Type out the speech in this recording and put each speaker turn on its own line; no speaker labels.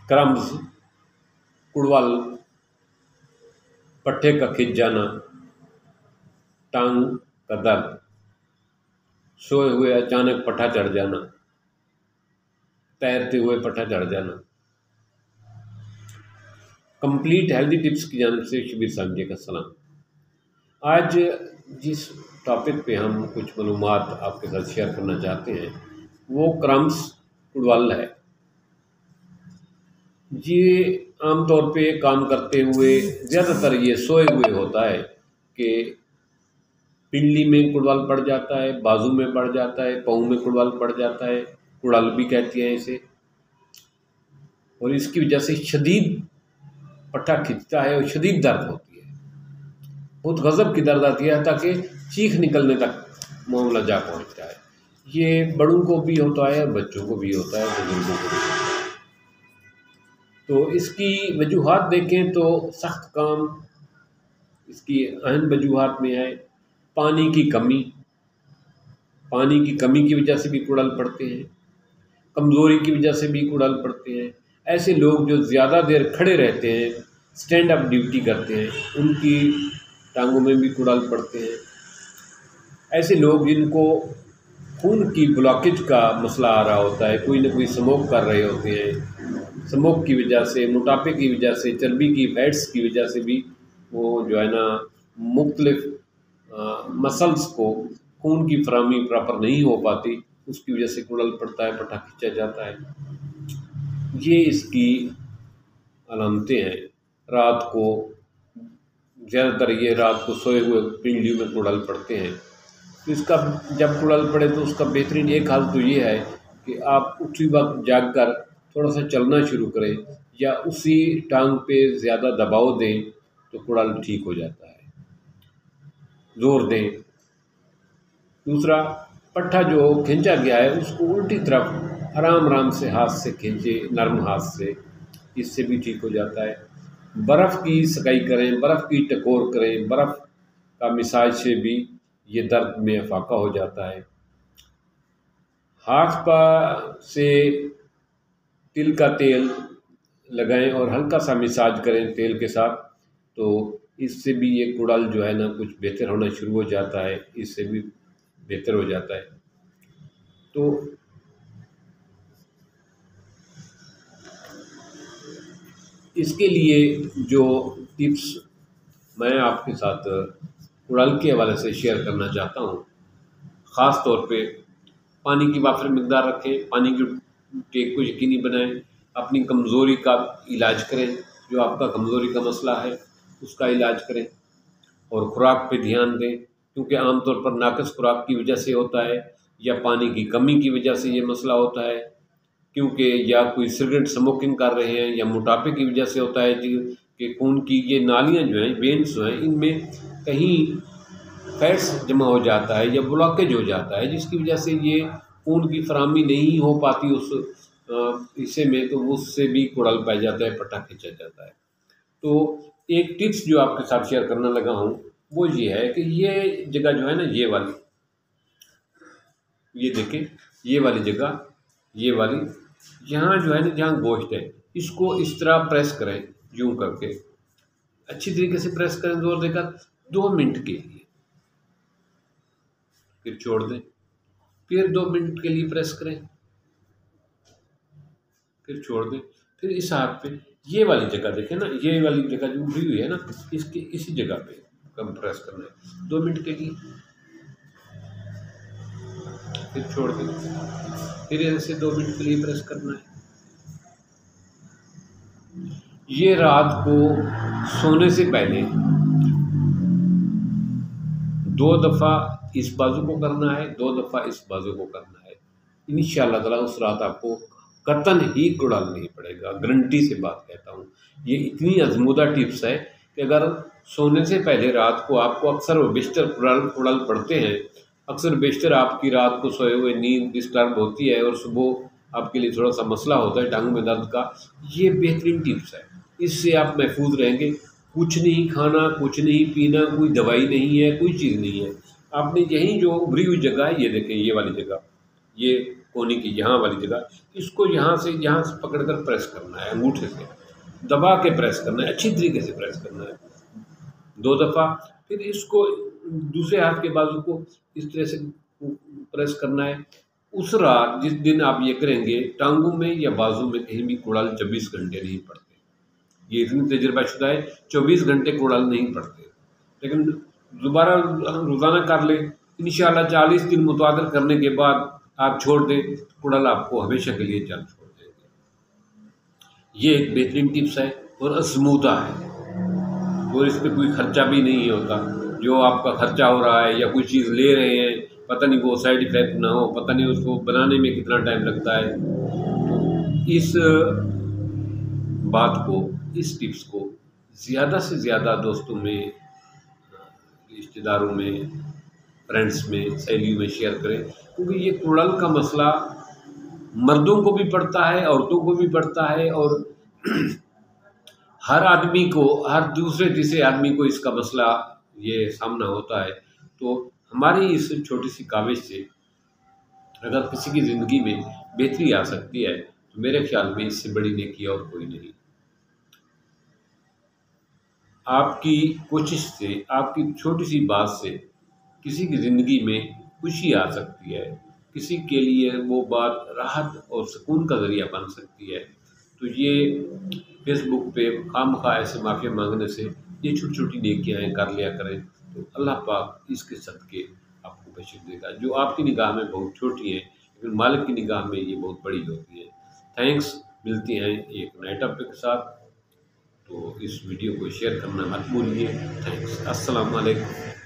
Crumbs, कुड़वल, पट्टे का खिंच जाना, टांग का दर्द, सोए हुए अचानक पट्टा चढ़ जाना, तैरते हुए पट्टा चढ़ जाना। कंप्लीट हेल्दी टिप्स की जानिब से शिबिर सांझे का सलाम। आज जिस टॉपिक पे हम कुछ मालूमात आपके साथ शेयर करना चाहते हैं वो क्रम्स कुड़वल है। ये आमतौर पे काम करते हुए ज़्यादातर ये सोए हुए होता है कि पिंडली में कुड़वल पड़ जाता है, बाजू में पड़ जाता है, पाँव में कुड़वल पड़ जाता है, कुड़ल भी कहते हैं इसे। और इसकी वजह से शदीद पट्टा खिंचता है और शदीद दर्द होती है, बहुत गज़ब की दर्द आती है, ताकि चीख निकलने तक मामला जा पहुंचता है। ये बड़ों को भी होता है, बच्चों को भी होता है, बुजुर्गों को भी होता है। तो इसकी वजूहात देखें तो सख्त काम इसकी अहम वजूहात में है। पानी की कमी, पानी की कमी की वजह से भी कुड़ल पड़ते हैं, कमज़ोरी की वजह से भी कुड़ल पड़ते हैं। ऐसे लोग जो ज़्यादा देर खड़े रहते हैं, स्टैंड अप ड्यूटी करते हैं, उनकी टांगों में भी कुड़ल पड़ते हैं। ऐसे लोग जिनको खून की ब्लॉकेज का मसला आ रहा होता है, कोई ना कोई स्मोक कर रहे होते हैं, स्मोक की वजह से, मोटापे की वजह से, चर्बी की फैट्स की वजह से भी वो जो है ना मुख्तलिफ मसल्स को खून की फराहमी प्रॉपर नहीं हो पाती, उसकी वजह से कुड़ल पड़ता है, पट्टा खींचा जाता है। ये इसकी अलामतें हैं। रात को ज़्यादातर ये रात को सोए हुए पिंडलियों में कुड़ल पड़ते हैं। तो इसका जब कुड़ल पड़े तो उसका बेहतरीन एक हाल तो ये है कि आप उसी वक्त जाग कर थोड़ा सा चलना शुरू करें या उसी टांग पे ज़्यादा दबाव दें तो कुड़ल ठीक हो जाता है, ज़ोर दें। दूसरा, पट्टा जो खींचा गया है उसको उल्टी तरफ आराम से हाथ से खींचे, नरम हाथ से, इससे भी ठीक हो जाता है। बर्फ़ की सकाई करें, बर्फ़ की टकोर करें, बर्फ़ का मिसाज से भी ये दर्द में अफाका हो जाता है। हाथ पा से तिल का तेल लगाएं और हल्का सा मिसाज करें तेल के साथ, तो इससे भी ये कुड़ल जो है ना कुछ बेहतर होना शुरू हो जाता है, इससे भी बेहतर हो जाता है। तो इसके लिए जो टिप्स मैं आपके साथ कुड़ल के हवाले से शेयर करना चाहता हूँ, ख़ास तौर पे पानी की वाफिर मिकदार रखें, पानी की टेक को यकीनी बनाएं, अपनी कमज़ोरी का इलाज करें, जो आपका कमज़ोरी का मसला है उसका इलाज करें, और ख़ुराक पे ध्यान दें, क्योंकि आमतौर पर नाक़िस ख़ुराक की वजह से होता है या पानी की कमी की वजह से ये मसला होता है, क्योंकि या कोई सिगरेट स्मोकिंग कर रहे हैं या मोटापे की वजह से होता है कि खून की ये नालियाँ जो हैं, वेन्स जो हैं, इनमें कहीं फैट्स जमा हो जाता है या ब्लॉकेज हो जाता है, जिसकी वजह से ये खून की फराहमी नहीं हो पाती उस हिस्से में, तो उससे भी कुड़ल पाया जाता है, पट्टा खींचा जाता है। तो एक टिप्स जो आपके साथ शेयर करने लगा हूँ वो ये है कि ये जगह जो है ना, ये वाली, ये देखें, ये वाली जगह, ये वाली, यहाँ जो है ना, जहाँ गोश्त है, इसको इस तरह प्रेस करें, यूँ करके अच्छी तरीके से प्रेस करें, जोर देकर 2 मिनट के लिए, फिर छोड़ दें, फिर 2 मिनट के लिए प्रेस करें, फिर छोड़ दें। फिर इस हाथ पे ये वाली जगह देखें ना, ये वाली जगह जो उभरी हुई है ना, इसकी इसी जगह पे कम प्रेस करना है 2 मिनट के लिए, फिर छोड़ दें, फिर ऐसे 2 मिनट के लिए प्रेस करना है। ये रात को सोने से पहले 2 दफ़ा इस बाजू को करना है, 2 दफ़ा इस बाजू को करना है। इंशाअल्लाह ताला उस रात आपको कतन ही कुड़ल नहीं पड़ेगा, गारंटी से बात कहता हूँ। ये इतनी आजमूदा टिप्स है कि अगर सोने से पहले रात को आपको अक्सर बेशतर कुड़ल पड़ते हैं, अक्सर बेशतर आपकी रात को सोए हुए नींद डिस्टर्ब होती है और सुबह आपके लिए थोड़ा सा मसला होता है टांगों में दर्द का, ये बेहतरीन टिप्स है। इससे आप महफूज रहेंगे। कुछ नहीं खाना, कुछ नहीं पीना, कोई दवाई नहीं है, कोई चीज़ नहीं है। आपने यही जो उभरी हुई जगह है, ये देखें, ये वाली जगह, ये कोने की यहाँ वाली जगह, इसको यहाँ से पकड़कर प्रेस करना है, अंगूठे से दबा के प्रेस करना है, अच्छी तरीके से प्रेस करना है 2 दफ़ा। फिर इसको दूसरे हाथ के बाजू को इस तरह से प्रेस करना है। उस रात जिस दिन आप ये करेंगे, टांगों में या बाजू में कहीं भी कुड़ाल 24 घंटे नहीं पड़ते। ये इतनी तजुर्बाशुदा है, 24 घंटे कुड़ाल नहीं पड़ते। लेकिन दोबारा रोज़ाना कर लें, इंशाअल्लाह 40 दिन मुतवातर करने के बाद आप छोड़ दें, कुड़ाल आपको हमेशा के लिए जल छोड़ देंगे। ये एक बेहतरीन टिप्स है और आज़मूदा है, और इस पर कोई खर्चा भी नहीं होता। जो आपका खर्चा हो रहा है या कोई चीज़ ले रहे हैं, पता नहीं वो साइड इफ़ेक्ट ना हो, पता नहीं उसको बनाने में कितना टाइम लगता है। इस बात को, इस टिप्स को ज़्यादा से ज़्यादा दोस्तों में, रिश्तेदारों में, फ्रेंड्स में, सहेलियों में शेयर करें, क्योंकि ये कुड़ाल का मसला मर्दों को भी पड़ता है, औरतों को भी पड़ता है, और हर आदमी को, हर दूसरे तीसरे आदमी को इसका मसला ये सामना होता है। तो हमारी इस छोटी सी काविश से अगर किसी की ज़िंदगी में बेहतरी आ सकती है, तो मेरे ख्याल में इससे बड़ी नेकी और कोई नहीं। आपकी कोशिश से, आपकी छोटी सी बात से किसी की ज़िंदगी में खुशी आ सकती है, किसी के लिए वो बात राहत और सुकून का ज़रिया बन सकती है। तो ये फेसबुक पे खामखा ऐसे माफ़ी मांगने से ये छोटी छोटी नेकियां कर लिया करें, तो अल्लाह पाक इसके सदक़े आपको बख्शिश देगा। जो आपकी निगाह में बहुत छोटी है, लेकिन मालिक की निगाह में ये बहुत बड़ी होती है। थैंक्स। मिलते हैं एक नए टॉपिक के साथ, तो इस वीडियो को शेयर करना मत भूलिए। थैंक्स। अस्सलाम वालेकुम।